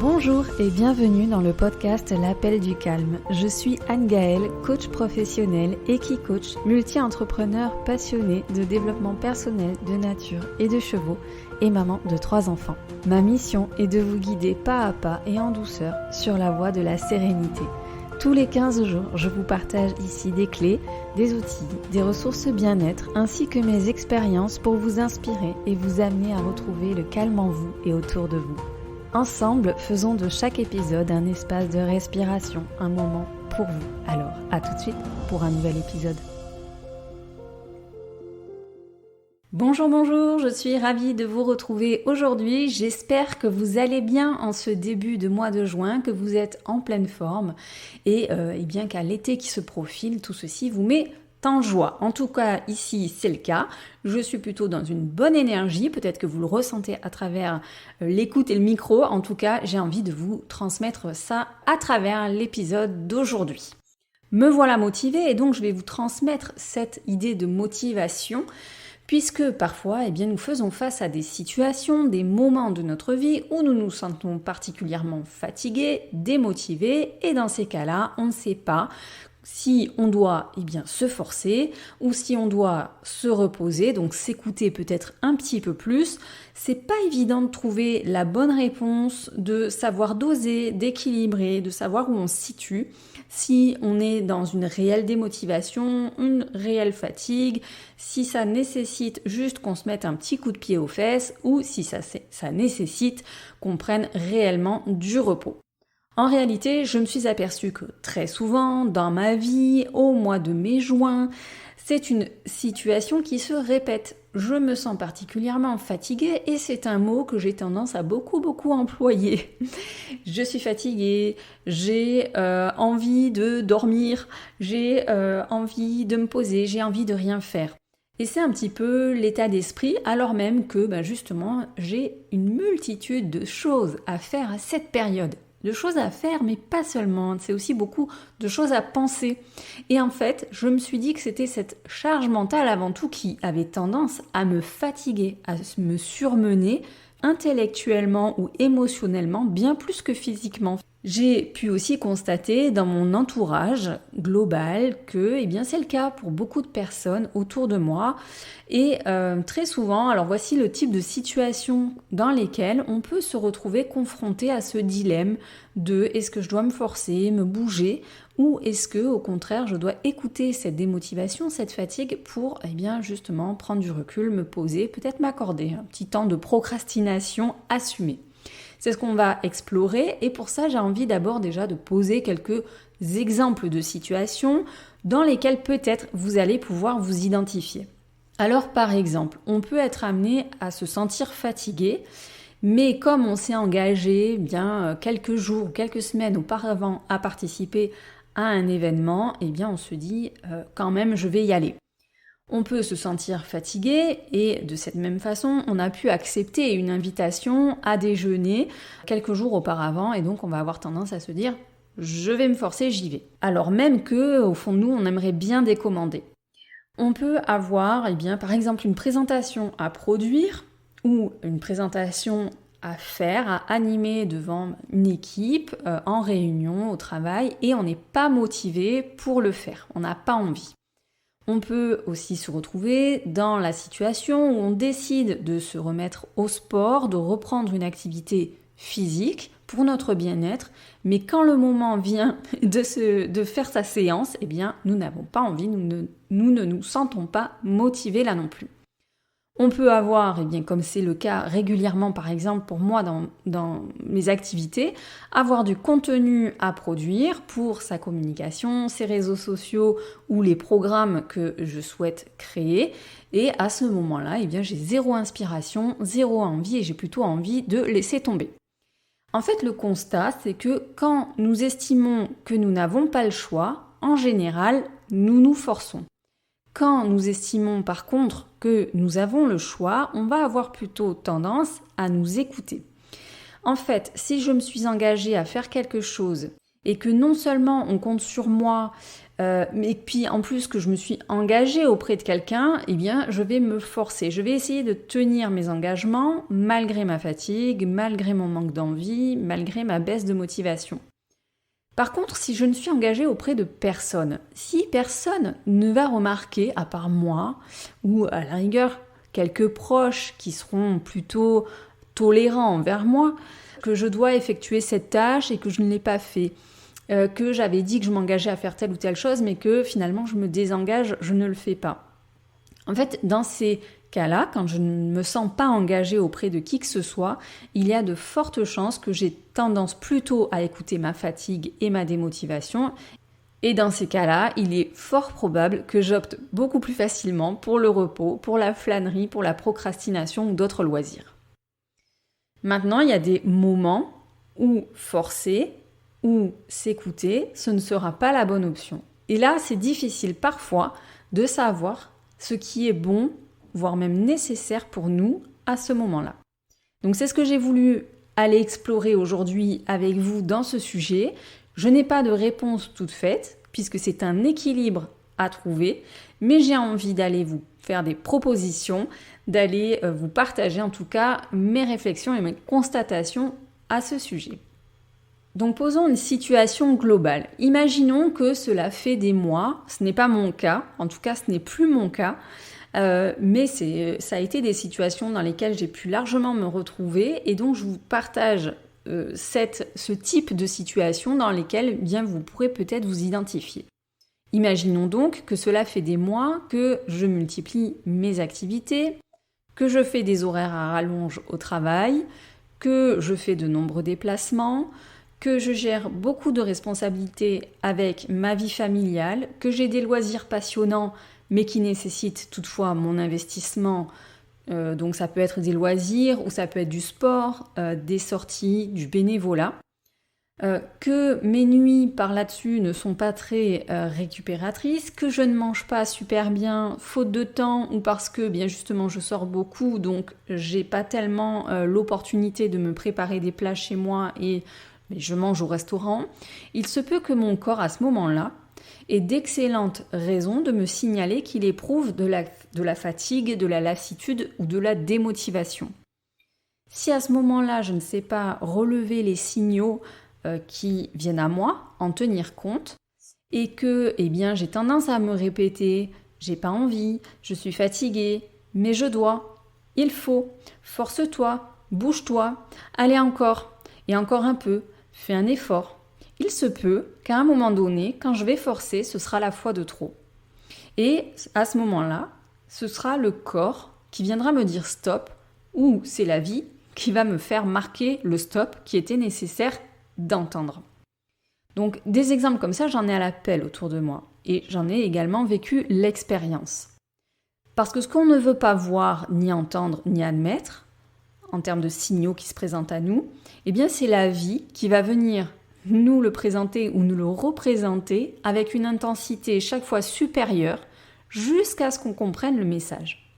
Bonjour et bienvenue dans le podcast L'Appel du Calme. Je suis Anne-Gaëlle, coach professionnel, équi-coach, multi-entrepreneur passionnée de développement personnel, de nature et de chevaux et maman de 3 enfants. Ma mission est de vous guider pas à pas et en douceur sur la voie de la sérénité. Tous les 15 jours, je vous partage ici des clés, des outils, des ressources bien-être ainsi que mes expériences pour vous inspirer et vous amener à retrouver le calme en vous et autour de vous. Ensemble, faisons de chaque épisode un espace de respiration, un moment pour vous. Alors, à tout de suite pour un nouvel épisode. Bonjour, je suis ravie de vous retrouver aujourd'hui. J'espère que vous allez bien en ce début de mois de juin, que vous êtes en pleine forme et bien qu'à l'été qui se profile, tout ceci vous met en joie. En tout cas, ici, c'est le cas. Je suis plutôt dans une bonne énergie. Peut-être que vous le ressentez à travers l'écoute et le micro. En tout cas, j'ai envie de vous transmettre ça à travers l'épisode d'aujourd'hui. Me voilà motivée et donc je vais vous transmettre cette idée de motivation puisque parfois, nous faisons face à des situations, des moments de notre vie où nous nous sentons particulièrement fatigués, démotivés et dans ces cas-là, on ne sait pas si on doit se forcer ou si on doit se reposer, donc s'écouter peut-être un petit peu plus. C'est pas évident de trouver la bonne réponse, de savoir doser, d'équilibrer, de savoir où on se situe, si on est dans une réelle démotivation, une réelle fatigue, si ça nécessite juste qu'on se mette un petit coup de pied aux fesses ou si ça nécessite qu'on prenne réellement du repos. En réalité, je me suis aperçue que très souvent, dans ma vie, au mois de mai-juin, c'est une situation qui se répète. Je me sens particulièrement fatiguée et c'est un mot que j'ai tendance à beaucoup employer. Je suis fatiguée, j'ai envie de dormir, j'ai envie de me poser, j'ai envie de rien faire. Et c'est un petit peu l'état d'esprit, alors même que justement, j'ai une multitude de choses à faire à cette période. De choses à faire, mais pas seulement, c'est aussi beaucoup de choses à penser. Et en fait, je me suis dit que c'était cette charge mentale avant tout qui avait tendance à me fatiguer, à me surmener intellectuellement ou émotionnellement, bien plus que physiquement. J'ai pu aussi constater dans mon entourage global que c'est le cas pour beaucoup de personnes autour de moi et très souvent, alors voici le type de situation dans lesquelles on peut se retrouver confronté à ce dilemme de est-ce que je dois me forcer, me bouger ou est-ce que au contraire je dois écouter cette démotivation, cette fatigue pour justement prendre du recul, me poser, peut-être m'accorder un petit temps de procrastination assumée. C'est ce qu'on va explorer et pour ça j'ai envie d'abord déjà de poser quelques exemples de situations dans lesquelles peut-être vous allez pouvoir vous identifier. Alors par exemple, on peut être amené à se sentir fatigué, mais comme on s'est engagé quelques jours ou quelques semaines auparavant à participer à un événement, on se dit quand même je vais y aller. On peut se sentir fatigué et de cette même façon, on a pu accepter une invitation à déjeuner quelques jours auparavant et donc on va avoir tendance à se dire « je vais me forcer, j'y vais ». Alors même que au fond de nous, on aimerait bien décommander. On peut avoir par exemple une présentation à produire ou une présentation à faire, à animer devant une équipe en réunion, au travail et on n'est pas motivé pour le faire, on n'a pas envie. On peut aussi se retrouver dans la situation où on décide de se remettre au sport, de reprendre une activité physique pour notre bien-être, mais quand le moment vient de faire sa séance, nous n'avons pas envie, nous ne nous sentons pas motivés là non plus. On peut avoir, comme c'est le cas régulièrement par exemple pour moi dans mes activités, avoir du contenu à produire pour sa communication, ses réseaux sociaux ou les programmes que je souhaite créer. Et à ce moment-là, j'ai zéro inspiration, zéro envie et j'ai plutôt envie de laisser tomber. En fait, le constat, c'est que quand nous estimons que nous n'avons pas le choix, en général, nous nous forçons. Quand nous estimons par contre que nous avons le choix, on va avoir plutôt tendance à nous écouter. En fait, si je me suis engagée à faire quelque chose et que non seulement on compte sur moi, mais puis en plus que je me suis engagée auprès de quelqu'un, eh bien je vais me forcer. Je vais essayer de tenir mes engagements malgré ma fatigue, malgré mon manque d'envie, malgré ma baisse de motivation. Par contre, si je ne suis engagée auprès de personne, si personne ne va remarquer, à part moi, ou à la rigueur quelques proches qui seront plutôt tolérants envers moi, que je dois effectuer cette tâche et que je ne l'ai pas fait, que j'avais dit que je m'engageais à faire telle ou telle chose, mais que finalement je me désengage, je ne le fais pas. En fait, dans ces cas-là, quand je ne me sens pas engagée auprès de qui que ce soit, il y a de fortes chances que j'ai tendance plutôt à écouter ma fatigue et ma démotivation. Et dans ces cas-là, il est fort probable que j'opte beaucoup plus facilement pour le repos, pour la flânerie, pour la procrastination ou d'autres loisirs. Maintenant, il y a des moments où forcer, ou s'écouter, ce ne sera pas la bonne option. Et là, c'est difficile parfois de savoir ce qui est bon, voire même nécessaire pour nous à ce moment-là. Donc c'est ce que j'ai voulu aller explorer aujourd'hui avec vous dans ce sujet. Je n'ai pas de réponse toute faite, puisque c'est un équilibre à trouver, mais j'ai envie d'aller vous faire des propositions, d'aller vous partager en tout cas mes réflexions et mes constatations à ce sujet. Donc posons une situation globale. Imaginons que cela fait des mois, ce n'est pas mon cas, en tout cas ce n'est plus mon cas, mais ça a été des situations dans lesquelles j'ai pu largement me retrouver et donc je vous partage ce type de situation dans lesquelles bien, vous pourrez peut-être vous identifier. Imaginons donc que cela fait des mois que je multiplie mes activités, que je fais des horaires à rallonge au travail, que je fais de nombreux déplacements, que je gère beaucoup de responsabilités avec ma vie familiale, que j'ai des loisirs passionnants mais qui nécessitent toutefois mon investissement. Donc ça peut être des loisirs ou ça peut être du sport, des sorties, du bénévolat. Que mes nuits par là-dessus ne sont pas très récupératrices, que je ne mange pas super bien faute de temps ou parce que bien justement je sors beaucoup donc j'ai pas tellement l'opportunité de me préparer des plats chez moi et je mange au restaurant, il se peut que mon corps à ce moment-là ait d'excellentes raisons de me signaler qu'il éprouve de la fatigue, de la lassitude ou de la démotivation. Si à ce moment-là je ne sais pas relever les signaux qui viennent à moi, en tenir compte, et que j'ai tendance à me répéter « j'ai pas envie, je suis fatiguée, mais je dois, il faut, force-toi, bouge-toi, allez encore, et encore un peu, fais un effort ». Il se peut qu'à un moment donné, quand je vais forcer, ce sera la fois de trop. Et à ce moment-là, ce sera le corps qui viendra me dire stop, ou c'est la vie qui va me faire marquer le stop qui était nécessaire d'entendre. Donc des exemples comme ça, j'en ai à l'appel autour de moi. Et j'en ai également vécu l'expérience. Parce que ce qu'on ne veut pas voir, ni entendre, ni admettre, en termes de signaux qui se présentent à nous, eh bien c'est la vie qui va venir nous le présenter ou nous le représenter avec une intensité chaque fois supérieure jusqu'à ce qu'on comprenne le message.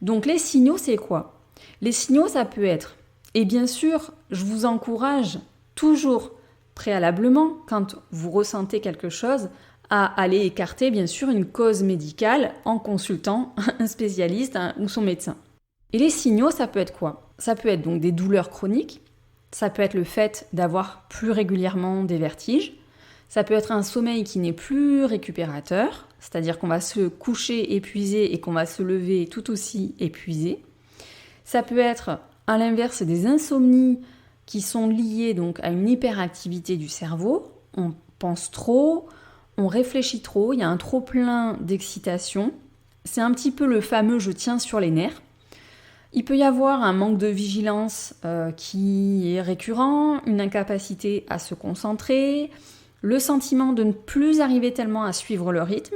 Donc les signaux, c'est quoi ? Les signaux, ça peut être, et bien sûr, je vous encourage toujours préalablement, quand vous ressentez quelque chose, à aller écarter bien sûr une cause médicale en consultant un spécialiste ou son médecin. Et les signaux, ça peut être quoi ? Ça peut être donc des douleurs chroniques, ça peut être le fait d'avoir plus régulièrement des vertiges, ça peut être un sommeil qui n'est plus récupérateur, c'est-à-dire qu'on va se coucher épuisé et qu'on va se lever tout aussi épuisé. Ça peut être à l'inverse des insomnies qui sont liées donc à une hyperactivité du cerveau. On pense trop, on réfléchit trop, il y a un trop-plein d'excitation. C'est un petit peu le fameux « je tiens sur les nerfs ». Il peut y avoir un manque de vigilance qui est récurrent, une incapacité à se concentrer, le sentiment de ne plus arriver tellement à suivre le rythme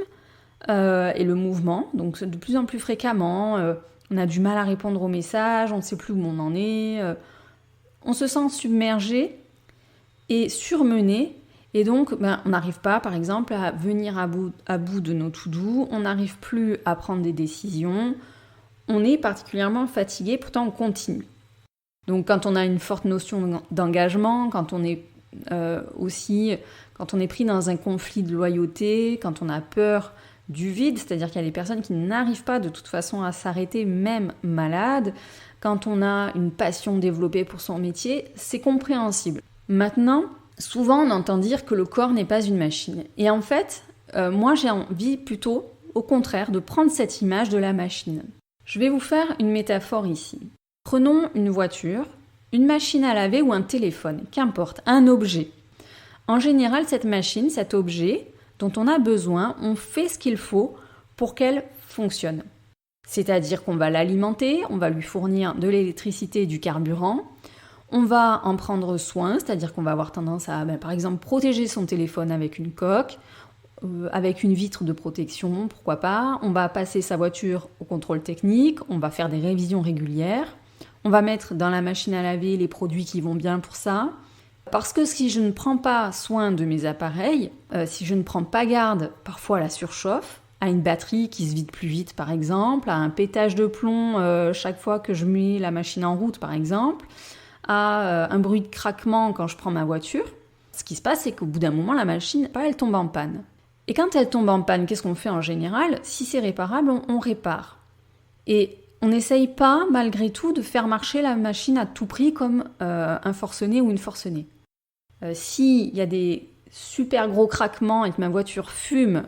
et le mouvement, donc de plus en plus fréquemment, on a du mal à répondre aux messages, on ne sait plus où on en est, on se sent submergé et surmené, et donc on n'arrive pas par exemple à venir à bout de nos to-do, on n'arrive plus à prendre des décisions, on est particulièrement fatigué, pourtant on continue. Donc quand on a une forte notion d'engagement, quand on est aussi quand on est pris dans un conflit de loyauté, quand on a peur du vide, c'est-à-dire qu'il y a des personnes qui n'arrivent pas de toute façon à s'arrêter, même malades, quand on a une passion développée pour son métier, c'est compréhensible. Maintenant, souvent on entend dire que le corps n'est pas une machine. Et en fait, moi j'ai envie plutôt, au contraire, de prendre cette image de la machine. Je vais vous faire une métaphore ici. Prenons une voiture, une machine à laver ou un téléphone, qu'importe, un objet. En général, cette machine, cet objet dont on a besoin, on fait ce qu'il faut pour qu'elle fonctionne. C'est-à-dire qu'on va l'alimenter, on va lui fournir de l'électricité et du carburant, on va en prendre soin, c'est-à-dire qu'on va avoir tendance à, par exemple, protéger son téléphone avec une coque, avec une vitre de protection, pourquoi pas. On va passer sa voiture au contrôle technique, on va faire des révisions régulières, on va mettre dans la machine à laver les produits qui vont bien pour ça. Parce que si je ne prends pas soin de mes appareils, si je ne prends pas garde parfois à la surchauffe, à une batterie qui se vide plus vite par exemple, à un pétage de plomb chaque fois que je mets la machine en route par exemple, à un bruit de craquement quand je prends ma voiture, ce qui se passe c'est qu'au bout d'un moment la machine, elle tombe en panne. Et quand elle tombe en panne, qu'est-ce qu'on fait en général ? Si c'est réparable, on répare. Et on n'essaye pas malgré tout de faire marcher la machine à tout prix comme un forcené ou une forcenée. S'il y a des super gros craquements et que ma voiture fume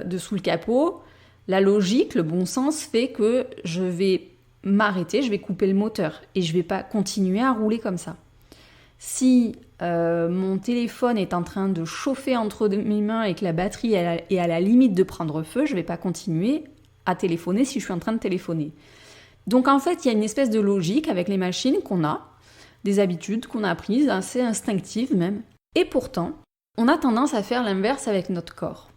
dessous le capot, la logique, le bon sens fait que je vais m'arrêter, je vais couper le moteur et je ne vais pas continuer à rouler comme ça. Si mon téléphone est en train de chauffer entre mes mains et que la batterie est à la limite de prendre feu, je ne vais pas continuer à téléphoner si je suis en train de téléphoner. Donc en fait, il y a une espèce de logique avec les machines qu'on a, des habitudes qu'on a apprises, assez instinctives même. Et pourtant, on a tendance à faire l'inverse avec notre corps.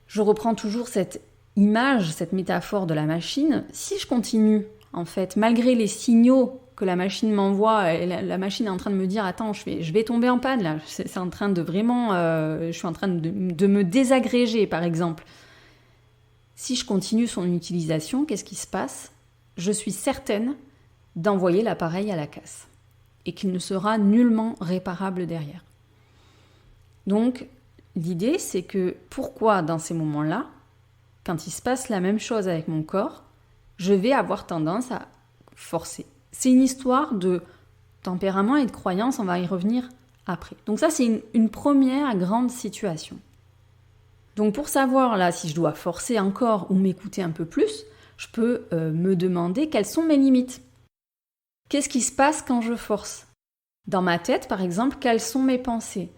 Je reprends toujours cette image, cette métaphore de la machine. Si je continue, en fait, malgré les signaux que la machine m'envoie, et la machine est en train de me dire « Attends, je vais tomber en panne, là. C'est en train de vraiment... je suis en train de me désagréger, par exemple. » Si je continue son utilisation, qu'est-ce qui se passe ? Je suis certaine d'envoyer l'appareil à la casse et qu'il ne sera nullement réparable derrière. Donc, l'idée, c'est que pourquoi dans ces moments-là, quand il se passe la même chose avec mon corps, je vais avoir tendance à forcer. C'est une histoire de tempérament et de croyance, on va y revenir après. Donc ça, c'est une première grande situation. Donc pour savoir là si je dois forcer encore ou m'écouter un peu plus, je peux me demander quelles sont mes limites. Qu'est-ce qui se passe quand je force ? Dans ma tête, par exemple, quelles sont mes pensées ?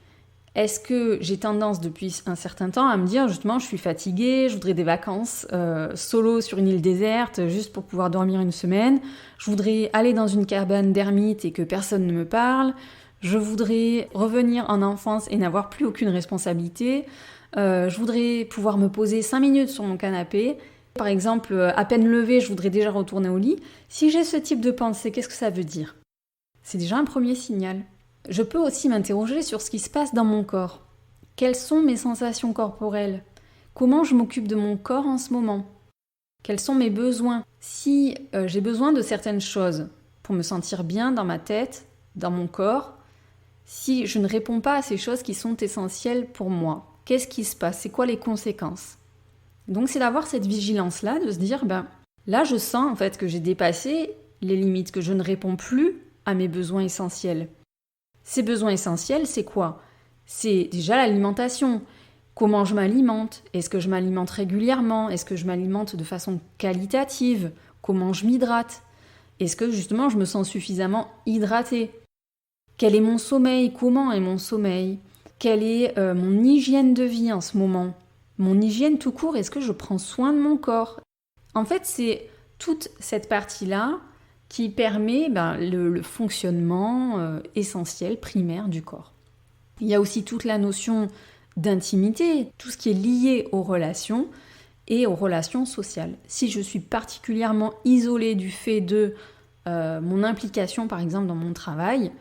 Est-ce que j'ai tendance depuis un certain temps à me dire justement je suis fatiguée, je voudrais des vacances solo sur une île déserte juste pour pouvoir dormir une semaine, je voudrais aller dans une cabane d'ermite et que personne ne me parle, je voudrais revenir en enfance et n'avoir plus aucune responsabilité, je voudrais pouvoir me poser 5 minutes sur mon canapé. Par exemple, à peine levée, je voudrais déjà retourner au lit. Si j'ai ce type de pensée, qu'est-ce que ça veut dire ? C'est déjà un premier signal. Je peux aussi m'interroger sur ce qui se passe dans mon corps. Quelles sont mes sensations corporelles ? Comment je m'occupe de mon corps en ce moment ? Quels sont mes besoins ? Si j'ai besoin de certaines choses pour me sentir bien dans ma tête, dans mon corps, si je ne réponds pas à ces choses qui sont essentielles pour moi, qu'est-ce qui se passe ? C'est quoi les conséquences ? Donc c'est d'avoir cette vigilance-là, de se dire, là je sens en fait que j'ai dépassé les limites, que je ne réponds plus à mes besoins essentiels. Ces besoins essentiels, c'est quoi ? C'est déjà l'alimentation. Comment je m'alimente ? Est-ce que je m'alimente régulièrement ? Est-ce que je m'alimente de façon qualitative ? Comment je m'hydrate ? Est-ce que justement je me sens suffisamment hydratée ? Quel est mon sommeil ? Comment est mon sommeil ? Quelle est mon hygiène de vie en ce moment ? Mon hygiène tout court, est-ce que je prends soin de mon corps ? En fait, c'est toute cette partie-là qui permet le fonctionnement essentiel, primaire du corps. Il y a aussi toute la notion d'intimité, tout ce qui est lié aux relations et aux relations sociales. Si je suis particulièrement isolée du fait de mon implication, par exemple, dans mon travail,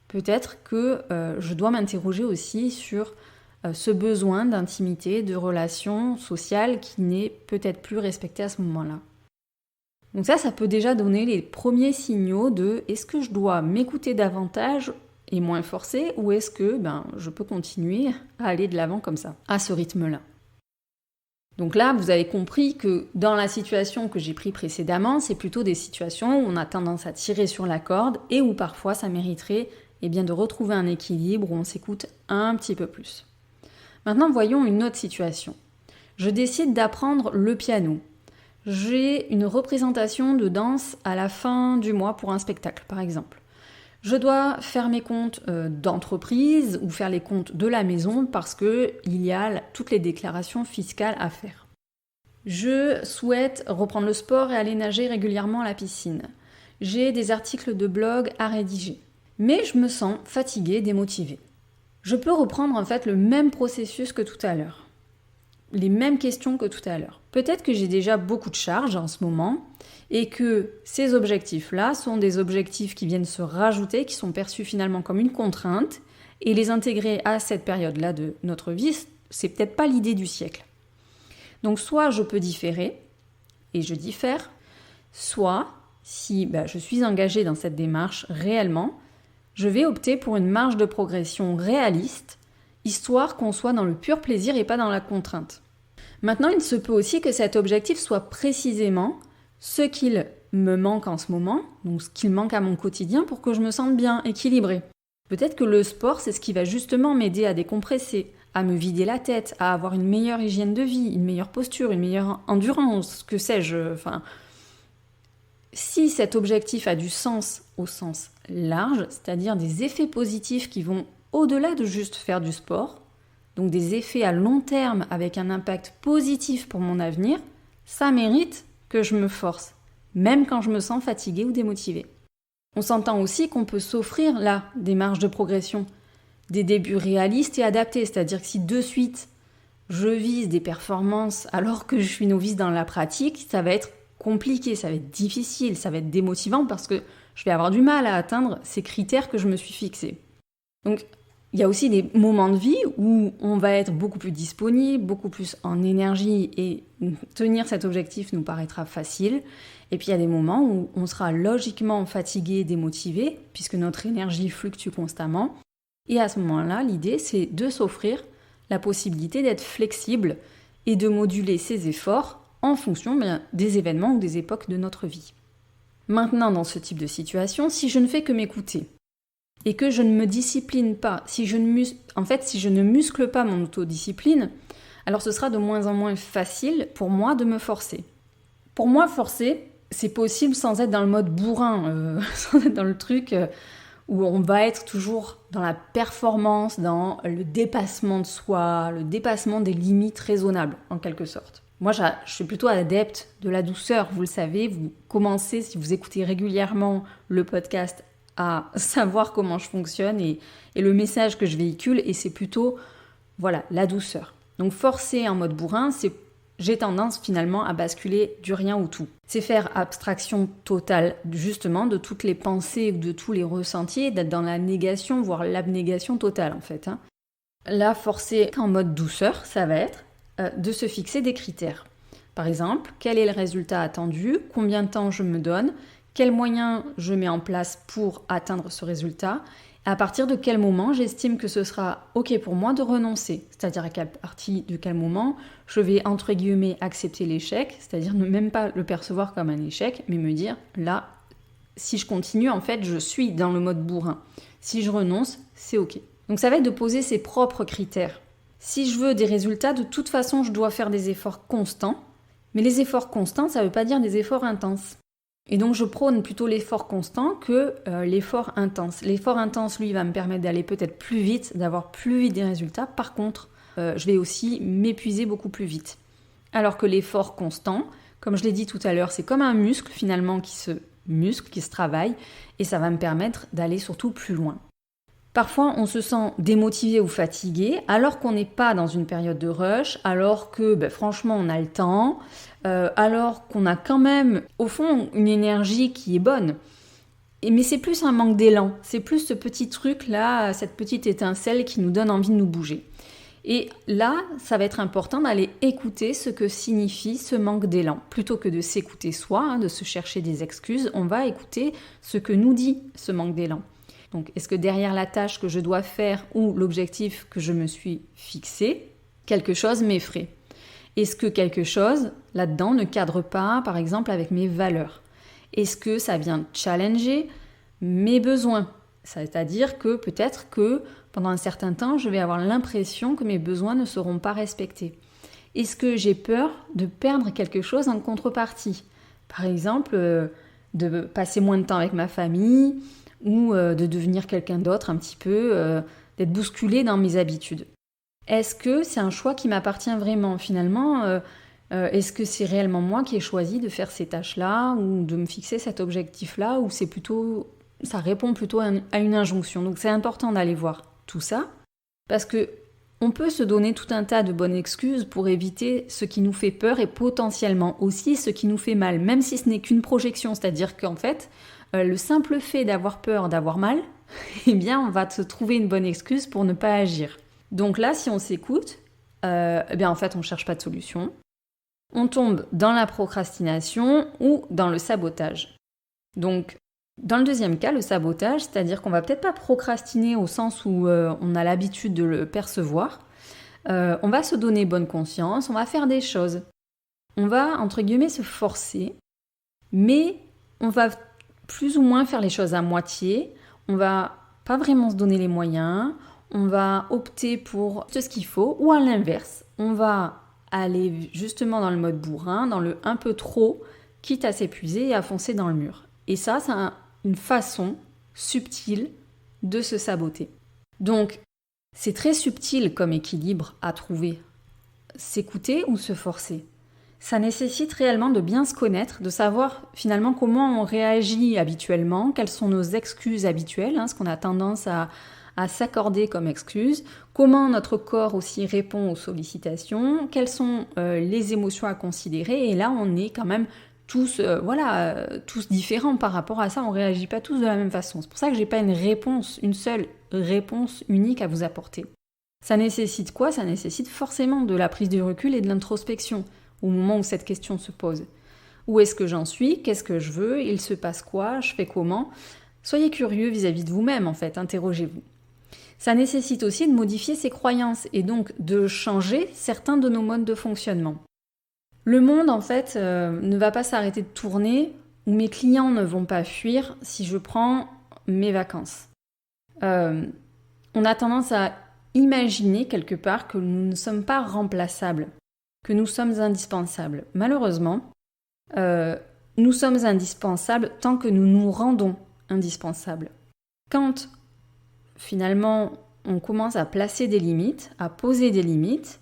peut-être que je dois m'interroger aussi sur ce besoin d'intimité, de relations sociales qui n'est peut-être plus respecté à ce moment-là. Donc ça peut déjà donner les premiers signaux de est-ce que je dois m'écouter davantage ? et moins forcé, ou est-ce que je peux continuer à aller de l'avant comme ça, à ce rythme-là? Donc là, vous avez compris que dans la situation que j'ai prise précédemment, c'est plutôt des situations où on a tendance à tirer sur la corde et où parfois ça mériterait de retrouver un équilibre, où on s'écoute un petit peu plus. Maintenant, voyons une autre situation. Je décide d'apprendre le piano. J'ai une représentation de danse à la fin du mois pour un spectacle, par exemple. Je dois faire mes comptes d'entreprise ou faire les comptes de la maison parce qu'il y a toutes les déclarations fiscales à faire. Je souhaite reprendre le sport et aller nager régulièrement à la piscine. J'ai des articles de blog à rédiger. Mais je me sens fatiguée, démotivée. Je peux reprendre en fait le même processus que tout à l'heure. Les mêmes questions que tout à l'heure. Peut-être que j'ai déjà beaucoup de charges en ce moment et que ces objectifs-là sont des objectifs qui viennent se rajouter, qui sont perçus finalement comme une contrainte, et les intégrer à cette période-là de notre vie, c'est peut-être pas l'idée du siècle. Donc soit je peux différer, et je diffère, soit si je suis engagée dans cette démarche réellement, je vais opter pour une marge de progression réaliste, histoire qu'on soit dans le pur plaisir et pas dans la contrainte. Maintenant, il se peut aussi que cet objectif soit précisément ce qu'il me manque en ce moment, donc ce qu'il manque à mon quotidien pour que je me sente bien, équilibrée. Peut-être que le sport, c'est ce qui va justement m'aider à décompresser, à me vider la tête, à avoir une meilleure hygiène de vie, une meilleure posture, une meilleure endurance, que sais-je. Si cet objectif a du sens au sens large, c'est-à-dire des effets positifs qui vont au-delà de juste faire du sport, donc des effets à long terme avec un impact positif pour mon avenir, ça mérite que je me force, même quand je me sens fatiguée ou démotivée. On s'entend aussi qu'on peut s'offrir là des marges de progression, des débuts réalistes et adaptés, c'est-à-dire que si de suite je vise des performances alors que je suis novice dans la pratique, ça va être compliqué, ça va être difficile, ça va être démotivant parce que je vais avoir du mal à atteindre ces critères que je me suis fixés. Donc, il y a aussi des moments de vie où on va être beaucoup plus disponible, beaucoup plus en énergie et tenir cet objectif nous paraîtra facile. Et puis il y a des moments où on sera logiquement fatigué, démotivé, puisque notre énergie fluctue constamment. Et à ce moment-là, l'idée, c'est de s'offrir la possibilité d'être flexible et de moduler ses efforts en fonction des événements ou des époques de notre vie. Maintenant, dans ce type de situation, si je ne fais que m'écouter et que je ne me discipline pas, si je ne muscle pas mon autodiscipline, alors ce sera de moins en moins facile pour moi de me forcer. Pour moi, forcer, c'est possible sans être dans le mode bourrin, sans être dans le truc où on va être toujours dans la performance, dans le dépassement de soi, le dépassement des limites raisonnables, en quelque sorte. Moi, je suis plutôt adepte de la douceur, vous le savez, vous commencez, si vous écoutez régulièrement le podcast, à savoir comment je fonctionne et le message que je véhicule, et c'est plutôt, la douceur. Donc forcer en mode bourrin, j'ai tendance finalement à basculer du rien au tout. C'est faire abstraction totale, justement, de toutes les pensées ou de tous les ressentis, d'être dans la négation, voire l'abnégation totale, en fait. Là, forcer en mode douceur, ça va être de se fixer des critères. Par exemple, quel est le résultat attendu, combien de temps je me donne, quels moyens je mets en place pour atteindre ce résultat, et à partir de quel moment j'estime que ce sera OK pour moi de renoncer, c'est-à-dire à partir de quel moment je vais entre guillemets accepter l'échec, c'est-à-dire ne même pas le percevoir comme un échec, mais me dire là, si je continue, en fait, je suis dans le mode bourrin. Si je renonce, c'est OK. Donc ça va être de poser ses propres critères. Si je veux des résultats, de toute façon, je dois faire des efforts constants. Mais les efforts constants, ça ne veut pas dire des efforts intenses. Et donc, je prône plutôt l'effort constant que l'effort intense. L'effort intense, lui, va me permettre d'aller peut-être plus vite, d'avoir plus vite des résultats. Par contre, je vais aussi m'épuiser beaucoup plus vite. Alors que l'effort constant, comme je l'ai dit tout à l'heure, c'est comme un muscle, finalement, qui se travaille. Et ça va me permettre d'aller surtout plus loin. Parfois, on se sent démotivé ou fatigué alors qu'on n'est pas dans une période de rush, alors que franchement on a le temps, alors qu'on a quand même au fond une énergie qui est bonne. Mais c'est plus un manque d'élan, c'est plus ce petit truc-là, cette petite étincelle qui nous donne envie de nous bouger. Et là, ça va être important d'aller écouter ce que signifie ce manque d'élan. Plutôt que de s'écouter soi, de se chercher des excuses, on va écouter ce que nous dit ce manque d'élan. Donc, est-ce que derrière la tâche que je dois faire ou l'objectif que je me suis fixé, quelque chose m'effraie? Est-ce que quelque chose là-dedans ne cadre pas, par exemple, avec mes valeurs? Est-ce que ça vient challenger mes besoins? C'est-à-dire que peut-être que pendant un certain temps, je vais avoir l'impression que mes besoins ne seront pas respectés. Est-ce que j'ai peur de perdre quelque chose en contrepartie? Par exemple, de passer moins de temps avec ma famille ou de devenir quelqu'un d'autre un petit peu, d'être bousculé dans mes habitudes. Est-ce que c'est un choix qui m'appartient vraiment finalement? Est-ce que c'est réellement moi qui ai choisi de faire ces tâches-là ou de me fixer cet objectif-là, ou ça répond plutôt à une injonction? Donc c'est important d'aller voir tout ça, parce que on peut se donner tout un tas de bonnes excuses pour éviter ce qui nous fait peur et potentiellement aussi ce qui nous fait mal, même si ce n'est qu'une projection, c'est-à-dire qu'en fait, le simple fait d'avoir peur, d'avoir mal, eh bien on va se trouver une bonne excuse pour ne pas agir. Donc là, si on s'écoute, eh bien en fait on ne cherche pas de solution. On tombe dans la procrastination ou dans le sabotage. Donc, dans le deuxième cas, le sabotage, c'est-à-dire qu'on va peut-être pas procrastiner au sens où on a l'habitude de le percevoir. On va se donner bonne conscience, on va faire des choses. On va, entre guillemets, se forcer, mais on va plus ou moins faire les choses à moitié. On va pas vraiment se donner les moyens. On va opter pour ce qu'il faut, ou à l'inverse, on va aller justement dans le mode bourrin, dans le un peu trop, quitte à s'épuiser et à foncer dans le mur. Et ça, c'est une façon subtile de se saboter. Donc, c'est très subtil comme équilibre à trouver. S'écouter ou se forcer. Ça nécessite réellement de bien se connaître, de savoir finalement comment on réagit habituellement, quelles sont nos excuses habituelles, ce qu'on a tendance à s'accorder comme excuses, comment notre corps aussi répond aux sollicitations, quelles sont les émotions à considérer, et là on est quand même tous différents par rapport à ça, on ne réagit pas tous de la même façon. C'est pour ça que je n'ai pas une seule réponse unique à vous apporter. Ça nécessite quoi? Ça nécessite forcément de la prise de recul et de l'introspection au moment où cette question se pose. Où est-ce que j'en suis? Qu'est-ce que je veux? Il se passe quoi? Je fais comment? Soyez curieux vis-à-vis de vous-même en fait, interrogez-vous. Ça nécessite aussi de modifier ses croyances et donc de changer certains de nos modes de fonctionnement. Le monde, en fait, ne va pas s'arrêter de tourner, ou mes clients ne vont pas fuir si je prends mes vacances. On a tendance à imaginer quelque part que nous ne sommes pas remplaçables, que nous sommes indispensables. Malheureusement, nous sommes indispensables tant que nous nous rendons indispensables. Quand finalement, on commence à placer des limites, à poser des limites,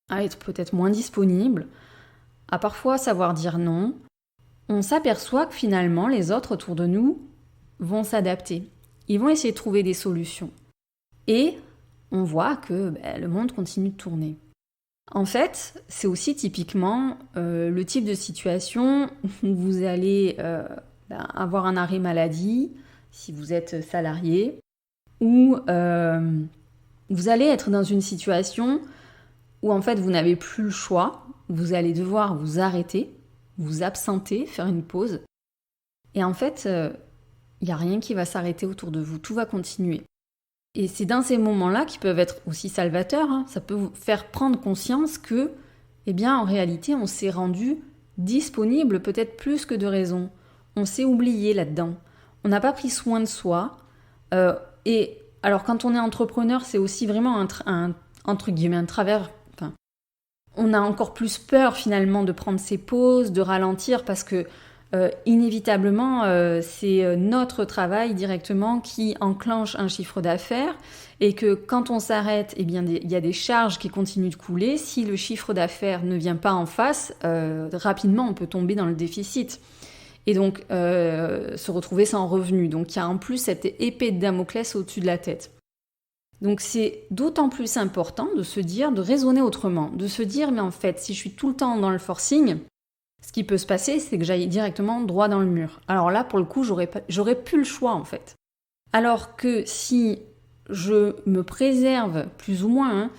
à être peut-être moins disponible, à parfois savoir dire non, on s'aperçoit que finalement, les autres autour de nous vont s'adapter. Ils vont essayer de trouver des solutions. Et on voit que le monde continue de tourner. En fait, c'est aussi typiquement le type de situation où vous allez avoir un arrêt maladie, si vous êtes salarié, où vous allez être dans une situation où en fait vous n'avez plus le choix, vous allez devoir vous arrêter, vous absenter, faire une pause. Et en fait, il n'y a rien qui va s'arrêter autour de vous, tout va continuer. Et c'est dans ces moments-là qui peuvent être aussi salvateurs, ça peut vous faire prendre conscience que, eh bien, en réalité, on s'est rendu disponible peut-être plus que de raison. On s'est oublié là-dedans. On n'a pas pris soin de soi. Et alors, quand on est entrepreneur, c'est aussi vraiment entre guillemets un travers. Enfin, on a encore plus peur finalement de prendre ses pauses, de ralentir, parce que inévitablement, c'est notre travail directement qui enclenche un chiffre d'affaires, et que quand on s'arrête, eh bien, il y a des charges qui continuent de couler. Si le chiffre d'affaires ne vient pas en face, rapidement, on peut tomber dans le déficit. Et donc, se retrouver sans revenu. Donc, il y a en plus cette épée de Damoclès au-dessus de la tête. Donc, c'est d'autant plus important de se dire, de raisonner autrement, de se dire, mais en fait, si je suis tout le temps dans le forcing, ce qui peut se passer, c'est que j'aille directement droit dans le mur. Alors là, pour le coup, j'aurais plus le choix, en fait. Alors que si je me préserve plus ou moins,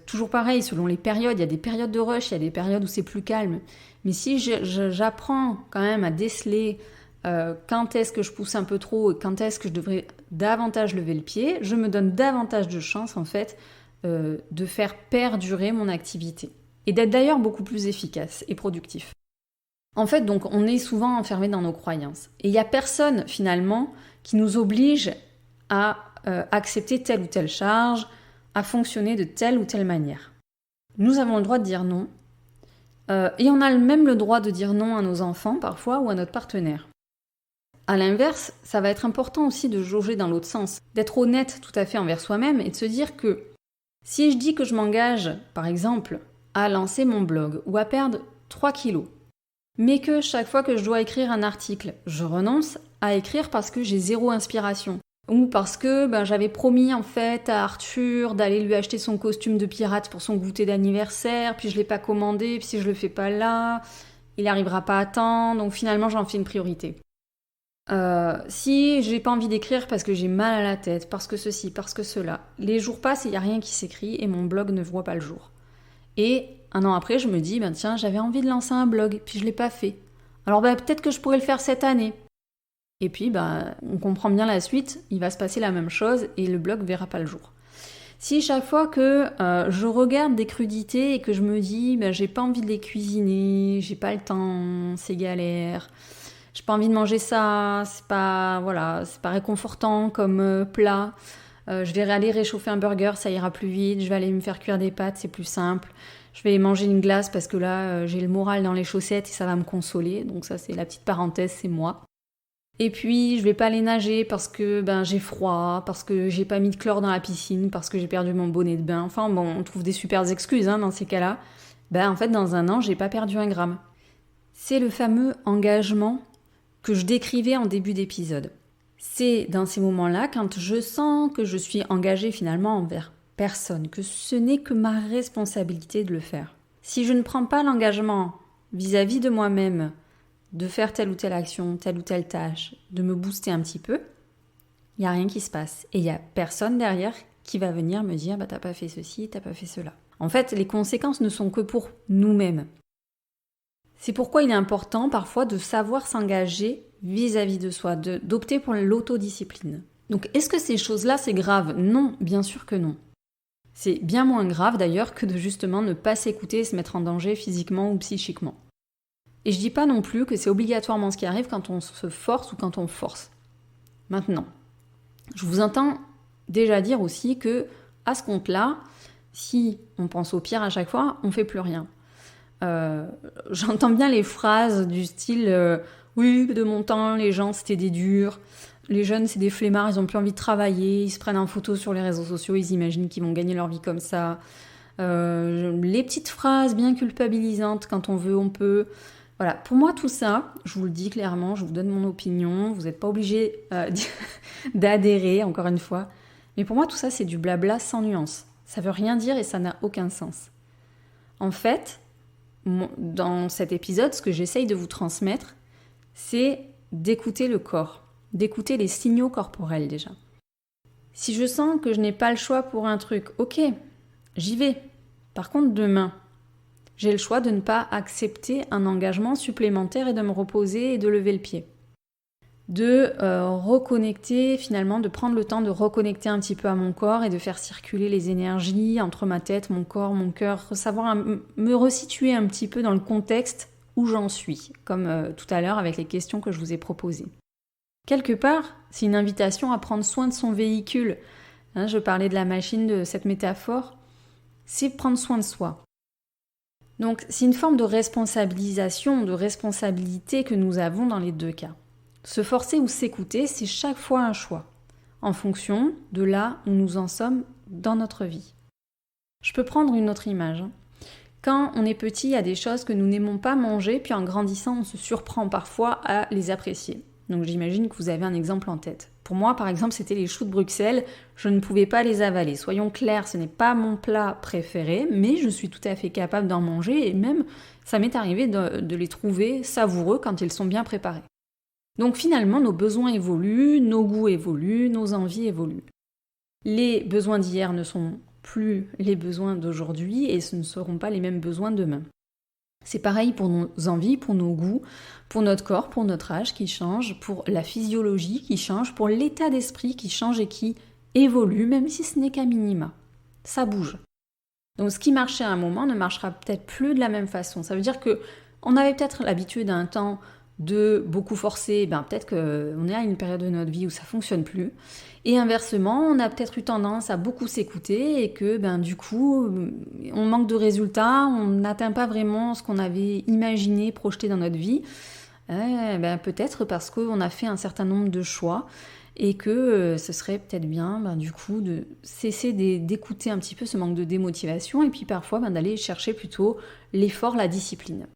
toujours pareil, selon les périodes, il y a des périodes de rush, il y a des périodes où c'est plus calme. Mais si j'apprends quand même à déceler quand est-ce que je pousse un peu trop et quand est-ce que je devrais davantage lever le pied, je me donne davantage de chances en fait de faire perdurer mon activité et d'être d'ailleurs beaucoup plus efficace et productif. En fait, donc, on est souvent enfermé dans nos croyances. Et il n'y a personne, finalement, qui nous oblige à accepter telle ou telle charge, à fonctionner de telle ou telle manière. Nous avons le droit de dire non. Et on a même le droit de dire non à nos enfants, parfois, ou à notre partenaire. À l'inverse, ça va être important aussi de jauger dans l'autre sens, d'être honnête tout à fait envers soi-même et de se dire que si je dis que je m'engage, par exemple, à lancer mon blog ou à perdre 3 kilos, mais que chaque fois que je dois écrire un article, je renonce à écrire parce que j'ai zéro inspiration. Ou parce que j'avais promis en fait à Arthur d'aller lui acheter son costume de pirate pour son goûter d'anniversaire, puis je l'ai pas commandé, puis si je le fais pas là, il n'arrivera pas à temps, donc finalement j'en fais une priorité. Si j'ai pas envie d'écrire parce que j'ai mal à la tête, parce que ceci, parce que cela, les jours passent et il n'y a rien qui s'écrit et mon blog ne voit pas le jour. Et un an après, je me dis, tiens, j'avais envie de lancer un blog, puis je l'ai pas fait. Alors peut-être que je pourrais le faire cette année. Et puis, on comprend bien la suite, il va se passer la même chose et le blog verra pas le jour. Si chaque fois que je regarde des crudités et que je me dis, j'ai pas envie de les cuisiner, j'ai pas le temps, c'est galère, j'ai pas envie de manger ça, c'est pas réconfortant comme plat. Je vais aller réchauffer un burger, ça ira plus vite. Je vais aller me faire cuire des pâtes, c'est plus simple. Je vais manger une glace parce que là, j'ai le moral dans les chaussettes et ça va me consoler. Donc ça, c'est la petite parenthèse, c'est moi. Et puis, je vais pas aller nager parce que j'ai froid, parce que j'ai pas mis de chlore dans la piscine, parce que j'ai perdu mon bonnet de bain. Enfin bon, on trouve des super excuses dans ces cas-là. En fait, dans un an, j'ai pas perdu 1 gramme. C'est le fameux engagement que je décrivais en début d'épisode. C'est dans ces moments-là, quand je sens que je suis engagée finalement envers personne, que ce n'est que ma responsabilité de le faire. Si je ne prends pas l'engagement vis-à-vis de moi-même de faire telle ou telle action, telle ou telle tâche, de me booster un petit peu, il n'y a rien qui se passe. Et il n'y a personne derrière qui va venir me dire t'as pas fait ceci, t'as pas fait cela. En fait, les conséquences ne sont que pour nous-mêmes. C'est pourquoi il est important parfois de savoir s'engager vis-à-vis de soi, d'opter pour l'autodiscipline. Donc est-ce que ces choses-là c'est grave ? Non, bien sûr que non. C'est bien moins grave d'ailleurs que de justement ne pas s'écouter et se mettre en danger physiquement ou psychiquement. Et je dis pas non plus que c'est obligatoirement ce qui arrive quand on se force ou quand on force. Maintenant, je vous entends déjà dire aussi que à ce compte-là, si on pense au pire à chaque fois, on fait plus rien. J'entends bien les phrases du style oui, de mon temps, les gens c'était des durs, les jeunes c'est des flemmards, ils ont plus envie de travailler, ils se prennent en photo sur les réseaux sociaux, ils imaginent qu'ils vont gagner leur vie comme ça. Les petites phrases bien culpabilisantes, quand on veut, on peut. Voilà, pour moi tout ça, je vous le dis clairement, je vous donne mon opinion, vous n'êtes pas obligés d'adhérer, encore une fois, mais pour moi tout ça c'est du blabla sans nuance. Ça veut rien dire et ça n'a aucun sens. En fait, dans cet épisode, ce que j'essaye de vous transmettre, c'est d'écouter le corps, d'écouter les signaux corporels déjà. Si je sens que je n'ai pas le choix pour un truc, ok, j'y vais. Par contre, demain, j'ai le choix de ne pas accepter un engagement supplémentaire et de me reposer et de lever le pied. De reconnecter finalement, de prendre le temps de reconnecter un petit peu à mon corps et de faire circuler les énergies entre ma tête, mon corps, mon cœur, savoir me resituer un petit peu dans le contexte où j'en suis, comme tout à l'heure avec les questions que je vous ai proposées. Quelque part, c'est une invitation à prendre soin de son véhicule. Je parlais de la machine, de cette métaphore, c'est prendre soin de soi. Donc c'est une forme de responsabilisation, de responsabilité que nous avons dans les deux cas. Se forcer ou s'écouter, c'est chaque fois un choix, en fonction de là où nous en sommes dans notre vie. Je peux prendre une autre image. Quand on est petit, il y a des choses que nous n'aimons pas manger, puis en grandissant, on se surprend parfois à les apprécier. Donc j'imagine que vous avez un exemple en tête. Pour moi, par exemple, c'était les choux de Bruxelles, je ne pouvais pas les avaler. Soyons clairs, ce n'est pas mon plat préféré, mais je suis tout à fait capable d'en manger, et même, ça m'est arrivé de les trouver savoureux quand ils sont bien préparés. Donc finalement, nos besoins évoluent, nos goûts évoluent, nos envies évoluent. Les besoins d'hier ne sont plus les besoins d'aujourd'hui et ce ne seront pas les mêmes besoins demain. C'est pareil pour nos envies, pour nos goûts, pour notre corps, pour notre âge qui change, pour la physiologie qui change, pour l'état d'esprit qui change et qui évolue, même si ce n'est qu'à minima. Ça bouge. Donc ce qui marchait à un moment ne marchera peut-être plus de la même façon. Ça veut dire qu'on avait peut-être l'habitude à un temps de beaucoup forcer, peut-être qu'on est à une période de notre vie où ça ne fonctionne plus. Et inversement, on a peut-être eu tendance à beaucoup s'écouter et que du coup, on manque de résultats, on n'atteint pas vraiment ce qu'on avait imaginé, projeté dans notre vie. Peut-être parce qu'on a fait un certain nombre de choix et que ce serait peut-être bien du coup de cesser d'écouter un petit peu ce manque de démotivation et puis parfois d'aller chercher plutôt l'effort, la discipline.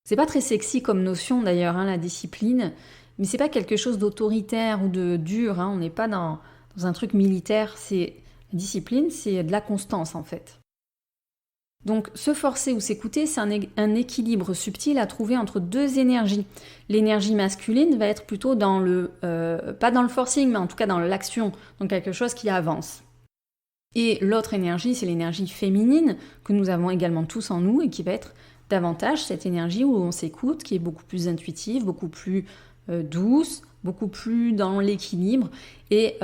C'est pas très sexy comme notion d'ailleurs, la discipline, mais c'est pas quelque chose d'autoritaire ou de dur, on n'est pas dans un truc militaire, la discipline, c'est de la constance en fait. Donc se forcer ou s'écouter, c'est un équilibre subtil à trouver entre deux énergies. L'énergie masculine va être plutôt dans pas dans le forcing, mais en tout cas dans l'action, donc quelque chose qui avance. Et l'autre énergie, c'est l'énergie féminine, que nous avons également tous en nous et qui va être davantage cette énergie où on s'écoute, qui est beaucoup plus intuitive, beaucoup plus douce, beaucoup plus dans l'équilibre. Et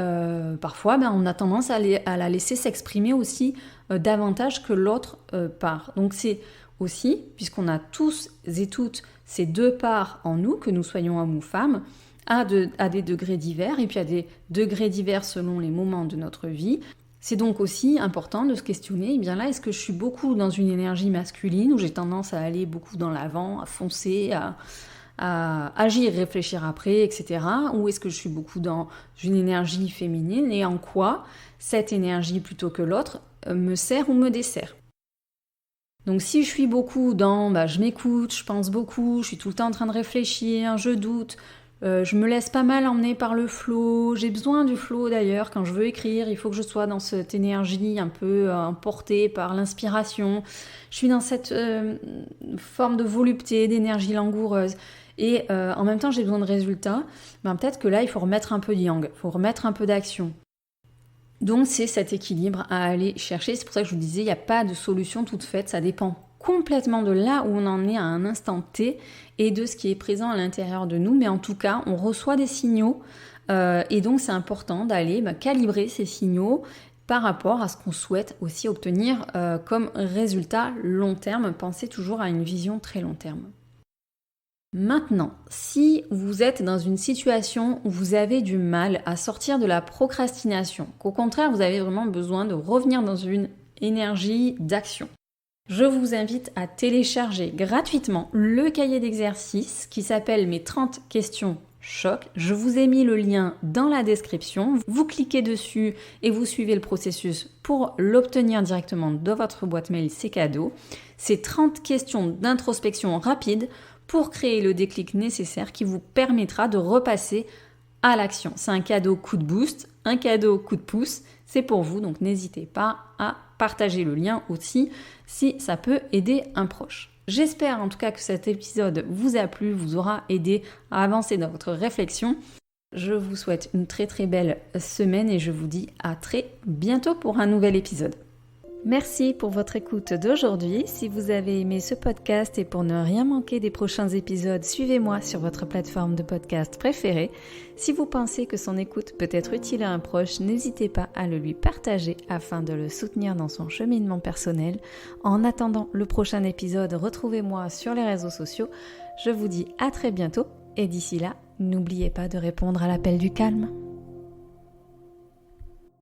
parfois, on a tendance à la laisser s'exprimer aussi davantage que l'autre part. Donc c'est aussi, puisqu'on a tous et toutes ces deux parts en nous, que nous soyons hommes ou femmes, à des degrés divers, et puis à des degrés divers selon les moments de notre vie. C'est donc aussi important de se questionner, est-ce que je suis beaucoup dans une énergie masculine où j'ai tendance à aller beaucoup dans l'avant, à foncer, à agir, réfléchir après, etc. Ou est-ce que je suis beaucoup dans une énergie féminine et en quoi cette énergie plutôt que l'autre me sert ou me dessert. Donc si je suis beaucoup dans je m'écoute, je pense beaucoup, je suis tout le temps en train de réfléchir, je doute, je me laisse pas mal emmener par le flow, j'ai besoin du flow d'ailleurs, quand je veux écrire, il faut que je sois dans cette énergie un peu emportée par l'inspiration, je suis dans cette forme de volupté, d'énergie langoureuse, et en même temps j'ai besoin de résultats, peut-être que là il faut remettre un peu de yang, il faut remettre un peu d'action. Donc c'est cet équilibre à aller chercher, c'est pour ça que je vous disais, il n'y a pas de solution toute faite, ça dépend complètement de là où on en est à un instant T et de ce qui est présent à l'intérieur de nous, mais en tout cas on reçoit des signaux et donc c'est important d'aller calibrer ces signaux par rapport à ce qu'on souhaite aussi obtenir comme résultat long terme. Pensez toujours à une vision très long terme. Maintenant, si vous êtes dans une situation où vous avez du mal à sortir de la procrastination, qu'au contraire vous avez vraiment besoin de revenir dans une énergie d'action, je vous invite à télécharger gratuitement le cahier d'exercice qui s'appelle mes 30 questions choc. Je vous ai mis le lien dans la description. Vous cliquez dessus et vous suivez le processus pour l'obtenir directement dans votre boîte mail, c'est cadeau. C'est 30 questions d'introspection rapide pour créer le déclic nécessaire qui vous permettra de repasser à l'action. C'est un cadeau coup de boost, un cadeau coup de pouce, c'est pour vous, donc n'hésitez pas à partager le lien aussi si ça peut aider un proche. J'espère en tout cas que cet épisode vous a plu, vous aura aidé à avancer dans votre réflexion. Je vous souhaite une très très belle semaine et je vous dis à très bientôt pour un nouvel épisode. Merci pour votre écoute d'aujourd'hui. Si vous avez aimé ce podcast et pour ne rien manquer des prochains épisodes, suivez-moi sur votre plateforme de podcast préférée. Si vous pensez que son écoute peut être utile à un proche, n'hésitez pas à le lui partager afin de le soutenir dans son cheminement personnel. En attendant le prochain épisode, retrouvez-moi sur les réseaux sociaux. Je vous dis à très bientôt et d'ici là, n'oubliez pas de répondre à l'appel du calme.